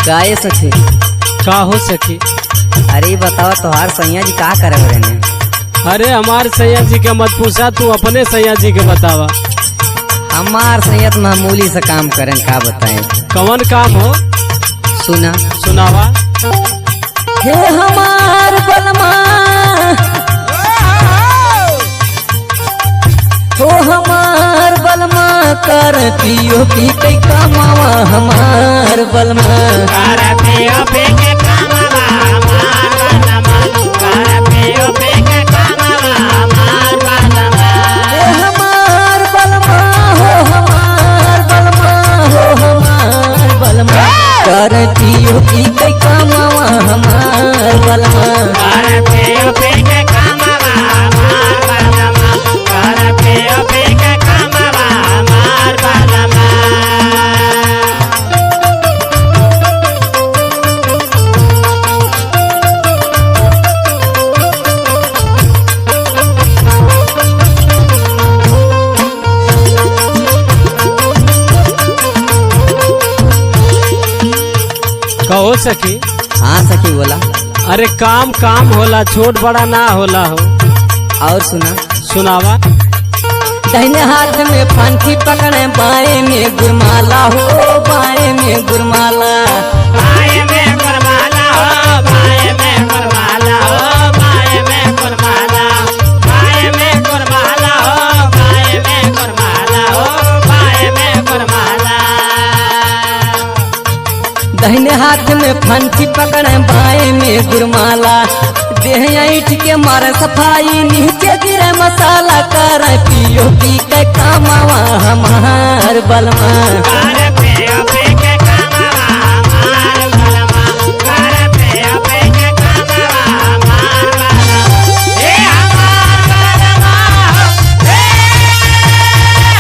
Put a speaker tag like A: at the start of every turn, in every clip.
A: गाये सखी
B: का हो सखी।
A: अरे बताओ तोहार सैया जी का करे हो रहे?
B: अरे हमार सैया जी के मत पूछा, तू अपने सैया जी के बतावा।
A: हमार सैया तो मामूली सा काम करें, का बताएं।
B: कौन काम हो?
A: सुना
B: सुनावा।
A: हे हमार बलमा हो हमार बलमा कर पियो पी के कमावा हमार बलमा कर पियो पी के कमावा हमार बलमा कर पियो पी के कमावा हमार बलमा हे हमार बलमा हो हमार बलमा हो हमार बलमा कर पियो पी के कमावा हमार बलमा कर पियो पी के कमावा हमार बलमा कर पियो पी के कमावा हमार बलमा।
B: कहो सखी।
A: हाँ सखी बोला।
B: अरे काम काम होला, छोट बड़ा ना होला हो।
A: और सुना
B: सुनावा।
A: दाहिने हाथ में फांसी पकड़े, बाएं में गुरमाला हो बाएं में गुरमाला बाएं में गुरमाला हो बाएं में गुरमाला हो बाएं में गुरमाला बाएं में गुरमाला हो बाएं में गुरमाला हो बाएं में गुरमाला। दाहिने हाथ में फांसी पकड़े, बाएं में गुरमाला देह ईट के मारे सफाई, नीचे गिरे मसाला कर पियो पी के कमावा हमार बलमा कर पियो पी के कमावा हमार बलमा कर पियो पी के कमावा हमार बलमा हे हमार बलमा हे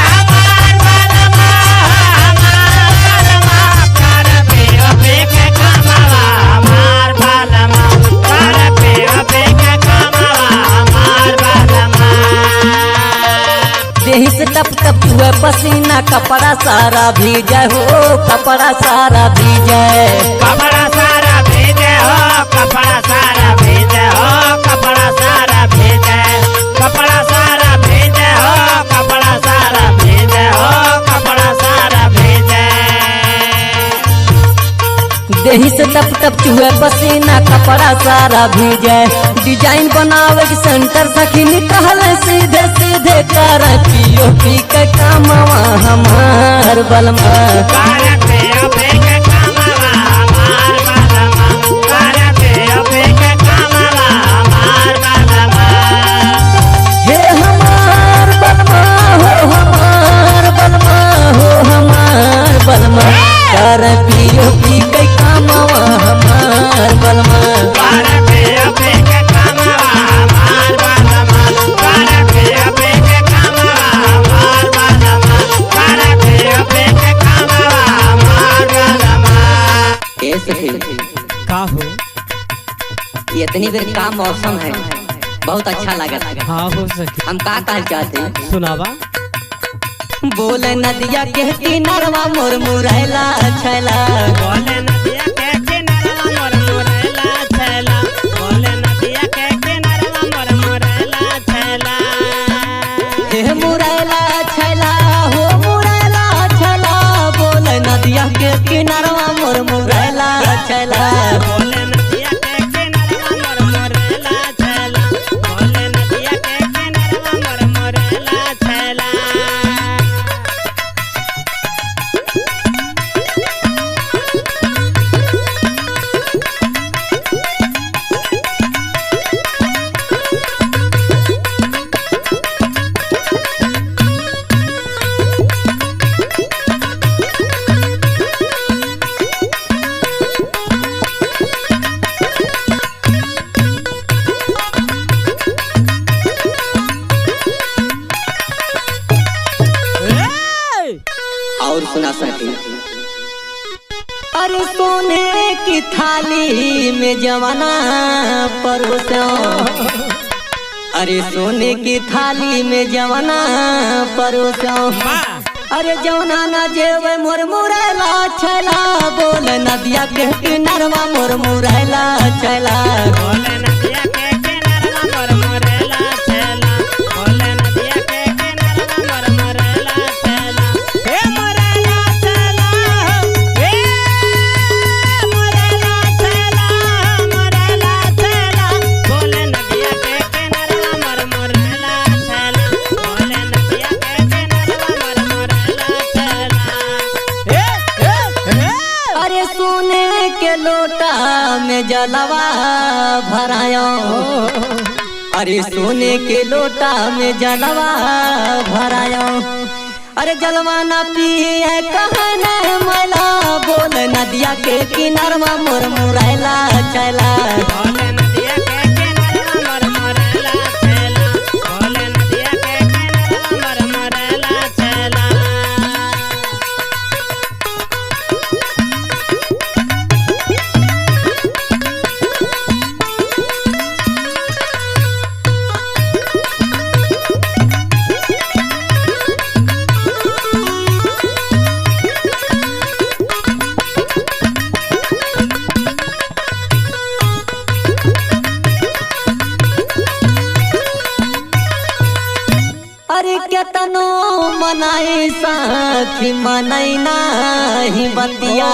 A: हमार बलमा हमार बलमा कर पियो पी के कमावा हमार बलमा कर पियो पी के कमावा हमार बलमा। देहि से टप टप हुए पसीना, कपड़ा सारा भीजे हो कपड़ा सारा भीजे कपड़ा सारा भीजे हो कपड़ा सारा भीजे हो कपड़ा सारा भीजे कपड़ा सारा भीजे हो कपड़ा सारा भीजे हो कपड़ा सारा भीजे। देहि से टप टप चुहे पसीना, कपड़ा सारा भीजे डिजाइन बनावे सेंटर सखी निकल सीधे सीधे कर पियो पी के कमावा हमार बलमा कर पियो पी के कमावा हमार बलमा कर पियो पी के कमावा हमार बलमा हे हमार बलमा हो हमार बलमा हो हमार बलमा कर पियो पी के कमावा हमार बलमा कर पियो पी के कमावा हमार बलमा कर पियो पी के कमावा हमार बलमा कर पियो पी के कमावा हमार बलमा। ए सखी
B: का हो?
A: इतनी देर का मौसम है, बहुत अच्छा लगा।
B: हाँ हो सखी।
A: हम का कहना चाहते हैं?
B: सुनावा।
A: बोले नदिया के किनारवा मोर मुरैला छैला बोले नदिया के किनारवा मोर मुरैला छैला बोले नदिया के किनारवा मोर मुरैला छैला हे मुरैला छैला हो मुरैला छैला बोले नदिया के किनारवा मोर मुरैला छैला बोले नदिया के किनारवा मोर मुरैला छैला बोले नदिया के किनारवा मोर मुरैला छैला। और सुना सके। अरे सोने की थाली में जवाना परोसा, अरे सोने की थाली में जवाना परोसा अरे जौना ना जेवे मोर मुरैला छैला बोल नदिया के किनारवा मोर मुरैला छैला
C: बोले नदिया के किनारवा मोर मुरैला छैला बोले नदिया के किनारवा मोर मुरैला छैला हे मुरैला छैला हे मुरैला छैला मुरैला छैला बोले नदिया के किनारवा मोर मुरैला छैला बोले नदिया के किनारवा मोर मुरैला छैला हे
A: अरे सोने के लोटा में जलवा भरायो अरे सोने के लोटा में जलवा भरायो अरे जलवा ना पिए कहने मैला बोल नदिया के किनारवा मोर मुरैला छैला
C: बोले नदिया के किनारवा मोर मुरैला छैला बोले नदिया के किनारवा मोर मुरैला छैला
A: अरे केतनो मनाई साखी मनाई नाही बतिया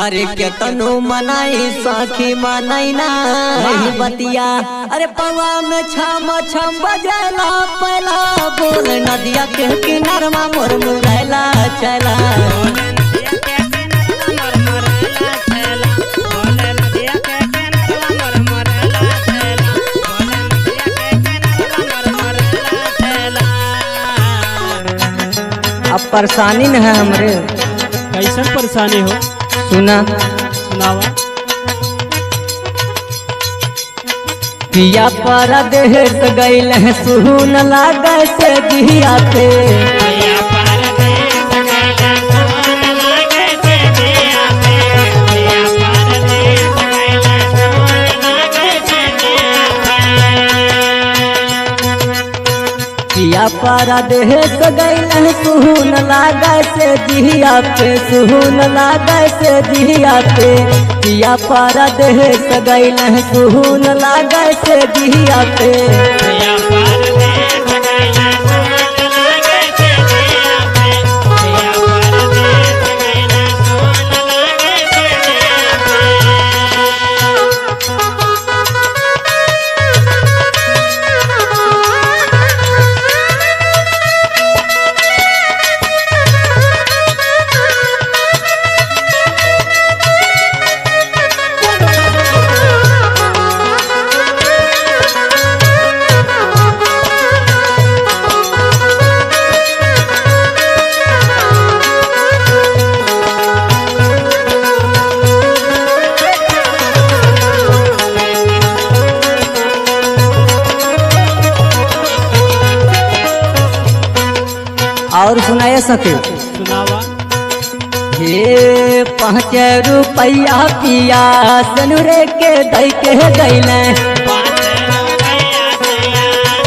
A: अरे केतनो मनाई साखी मनाई नाही बतिया अरे पवा में छम छम बजेला पहला बोल नदिया के किनारवा मोर मुरैला छैला
C: बोले नदिया के किनारवा मोर मुरैला छैला बोले नदिया के किनारवा मोर मुरैला छैला बोले नदिया के किनारवा मोर मुरैला छैला
A: अब परेशानी न है हमरे
B: कैसन परेशानी हो
A: सुना
B: सुनावा।
A: पिया पर देश गईल है सुन लागे से दिया पे
C: पिया परदेस गइला सोन लागे से दिया पे पिया परदेस गइला सोन लागे से दिया पे
A: पिया पर देश गईल है सुन लागे से दिया पे सुन लागे से दिया पे पिया पर देश गईल है सुन लागे से दिया पे
C: पिया परदेस गइला सोन लागे से दिया पे पिया परदेस गइला सोन लागे से दिया
A: और सुनाए सके
B: सुनावा।
A: हे 5 रुपया पिया सनुरे के दई के गईले
C: 5 रुपया सया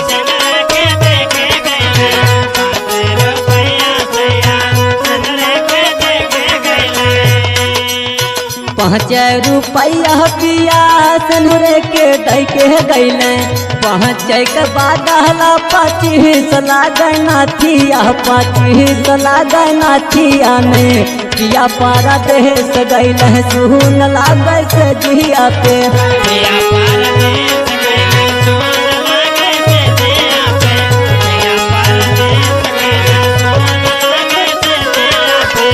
C: सनर के देके गइला 5 रुपया सया सनर के देके गइला
A: 5 रुपया पिया सनुरे के दई के गईले 5 के बाद हला 25 लागना थिया 25 लागना थिया में पिया पारा देश गईले सुन लागे से जिया पे
C: पिया परदेस गइला सोन लागे से दिया पे पिया परदेस गइला सोन लागे से दिया पे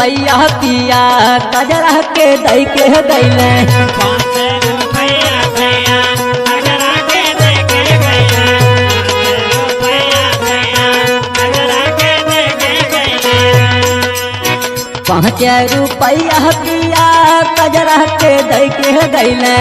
A: रुपया पिया कजरा के दई के गैले
C: 5 रुपया सैया कजरा के दे के गैया 5 रुपया सैया कजरा के दे के गैया 5 रुपया के दई के गैले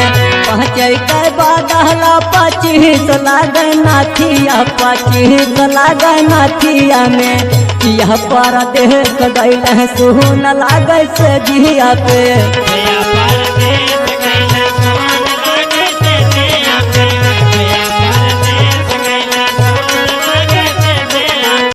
C: 5 के बादला 25 लागे नाथिया 25 लागे नाथिया में यह पर देख गैले सुन लागे से जिया पे